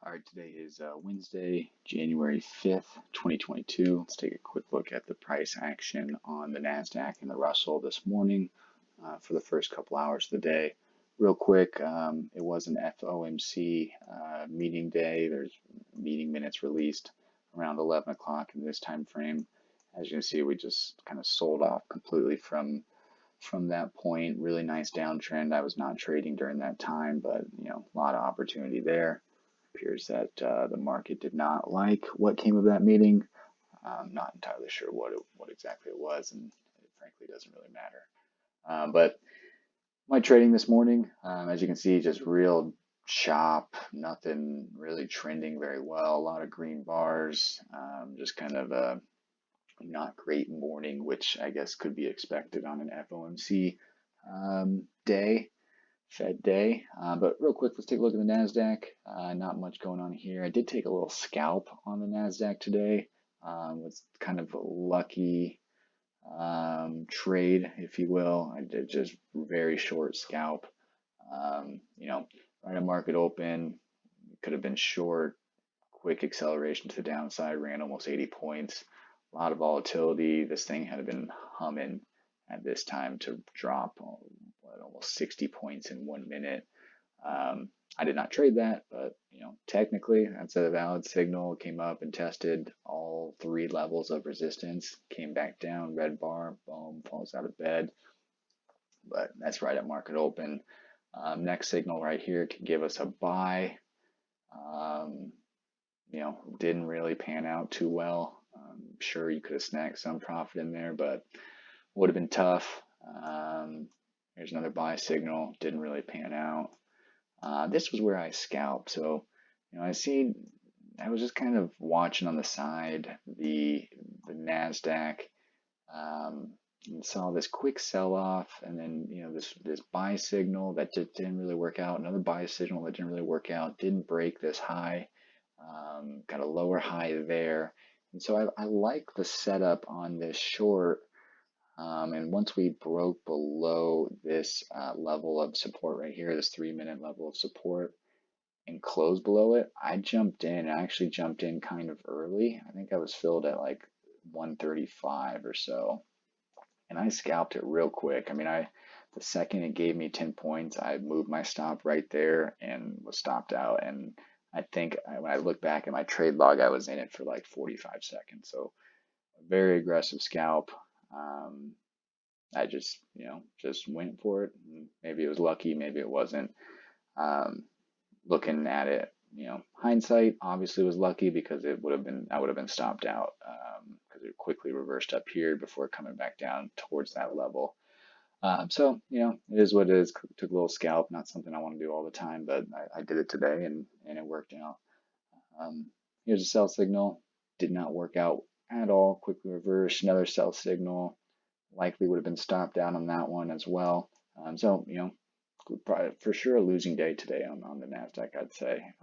All right, today is Wednesday, January 5th, 2022. Let's take a quick look at the price action on the NASDAQ and the Russell this morning for the first couple hours of the day. Real quick, it was an FOMC meeting day. There's meeting minutes released around 11 o'clock in this time frame. As you can see, we just kind of sold off completely from that point. Really nice downtrend. I was not trading during that time, but a lot of opportunity there. Appears that the market did not like what came of that meeting. I'm not entirely sure what exactly it was, and it frankly doesn't really matter. But my trading this morning, as you can see, just real chop, nothing really trending very well. A lot of green bars, just kind of a not great morning, which I guess could be expected on an FOMC day. Fed day. But real quick, let's take a look at the NASDAQ. Not much going on here. I did take a little scalp on the NASDAQ today. It's kind of a lucky trade, if you will. I did just very short scalp. Right at market open, could have been short, quick acceleration to the downside, ran almost 80 points. A lot of volatility. This thing had been humming at this time to drop almost 60 points in 1 minute. I did not trade that, but technically that's a valid signal. It came up and tested all three levels of resistance, came back down, red bar, boom, falls out of bed. But that's right at market open. Next signal right here can give us a buy. Didn't really pan out too well. Sure, you could have snagged some profit in there, but would have been tough. Here's another buy signal, didn't really pan out. This was where I scalped. So, I was just kind of watching on the side the NASDAQ, and saw this quick sell-off, and then this buy signal that just didn't really work out. Another buy signal that didn't really work out. Didn't break this high. Got a lower high there, and so I like the setup on this short. And once we broke below this level of support right here, this 3-minute level of support, and closed below it, I jumped in. I actually jumped in kind of early. I think I was filled at like 135 or so, and I scalped it real quick. I mean, the second it gave me 10 points, I moved my stop right there and was stopped out. And I think when I look back at my trade log, I was in it for like 45 seconds. So a very aggressive scalp. I just went for it. Maybe it was lucky, maybe it wasn't. Looking at it, hindsight obviously was lucky because I would have been stopped out because it quickly reversed up here before coming back down towards that level. So it is what it is. Took a little scalp, not something I want to do all the time, but I did it today and it worked out. Here's a sell signal, did not work out at all. Quickly reversed, another sell signal. Likely would have been stopped out on that one as well. So probably for sure a losing day today on the NASDAQ, I'd say,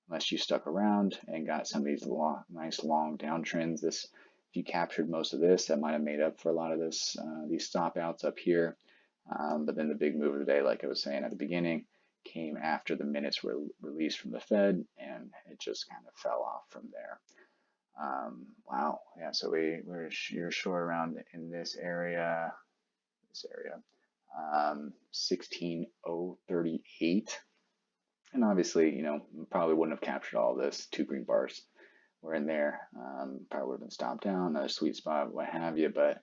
unless you stuck around and got some of these nice long downtrends. If you captured most of this, that might have made up for a lot of these stop outs up here. But then the big move of the day, like I was saying at the beginning, came after the minutes were released from the Fed, and it just kind of fell off from there. Wow, yeah, so you're short around in this area, 16,038, and obviously, probably wouldn't have captured all this. 2 green bars were in there, probably would have been stopped down, another sweet spot, what have you, but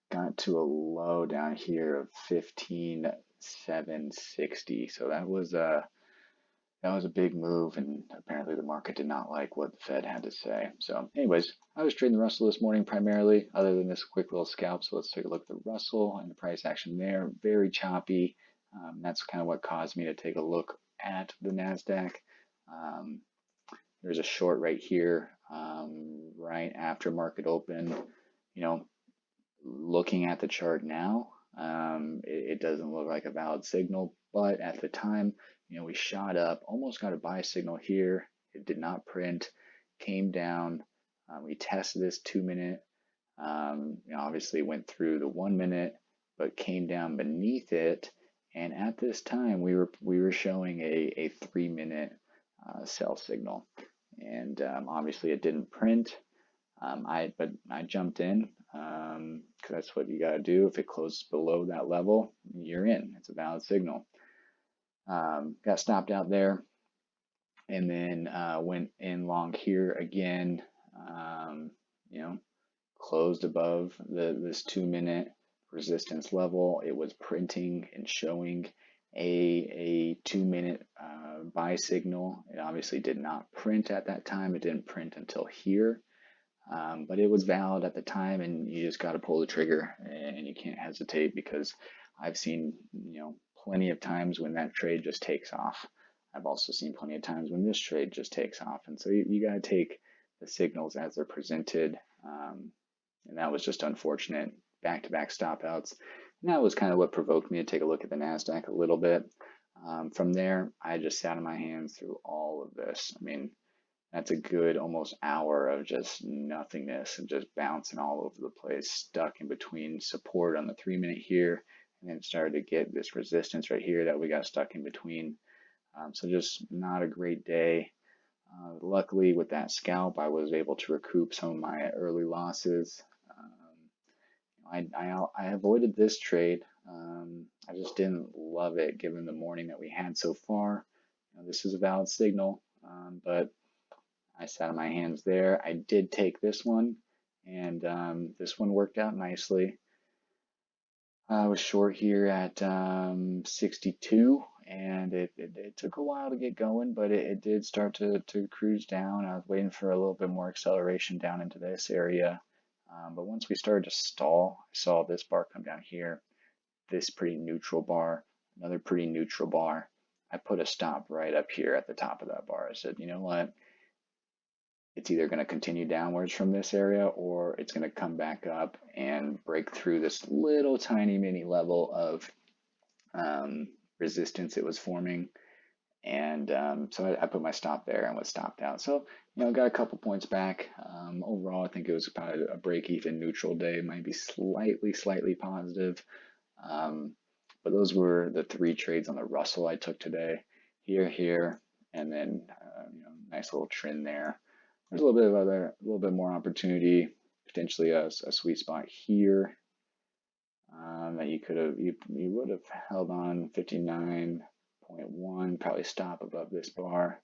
got to a low down here of 15,760, so that was a big move, and apparently the market did not like what the Fed had to say. So anyways, I was trading the Russell this morning primarily, other than this quick little scalp. So let's take a look at the Russell and the price action there. Very choppy. That's kind of what caused me to take a look at the NASDAQ. There's a short right here, right after market open. Looking at the chart now, it doesn't look like a valid signal, but at the time, we shot up, almost got a buy signal here. It did not print, came down. We tested this 2-minute. Obviously went through the 1 minute, but came down beneath it. And at this time, we were showing a 3-minute sell signal. And obviously it didn't print. But I jumped in because that's what you got to do. If it closes below that level, you're in. It's a valid signal. Got stopped out there, and then went in long here again. You know, closed above this 2-minute resistance level. It was printing and showing a 2-minute buy signal. It obviously did not print at that time. It didn't print until here. But it was valid at the time, and you just got to pull the trigger, and you can't hesitate, because I've seen, plenty of times when that trade just takes off. I've also seen plenty of times when this trade just takes off, and so you got to take the signals as they're presented. And that was just unfortunate. Back-to-back stop outs, and that was kind of what provoked me to take a look at the NASDAQ a little bit. From there, I just sat on my hands through all of this. I mean, that's a good almost hour of just nothingness and just bouncing all over the place, stuck in between support on the 3-minute here, and then started to get this resistance right here that we got stuck in between. So just not a great day. Luckily, with that scalp, I was able to recoup some of my early losses. I avoided this trade. I just didn't love it given the morning that we had so far. This is a valid signal, but I sat on my hands there. I did take this one, and this one worked out nicely. I was short here at 62, and it took a while to get going, but it did start to cruise down. I was waiting for a little bit more acceleration down into this area. But once we started to stall, I saw this bar come down here, this pretty neutral bar, another pretty neutral bar. I put a stop right up here at the top of that bar. I said, you know what? It's either going to continue downwards from this area, or it's going to come back up and break through this little tiny mini level of resistance it was forming. And so I put my stop there and was stopped out. So, got a couple points back. Overall, I think it was about a break-even neutral day, might be slightly positive. But those were the 3 trades on the Russell I took today. Here, and then nice little trend there. There's a little bit more opportunity, potentially a sweet spot here that you would have held on 59.1, probably stop above this bar.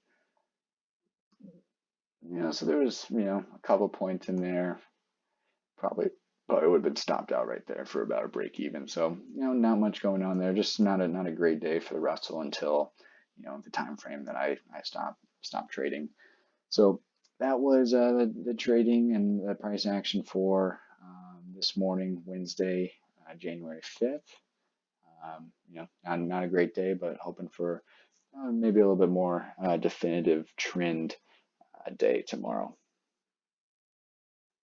So there was a couple points in there, probably would have been stopped out right there for about a break even. So not much going on there. Just not a great day for the Russell until the time frame that I stopped trading. So that was the trading and the price action for this morning, Wednesday, January 5th. Not a great day, but hoping for maybe a little bit more definitive trend day tomorrow.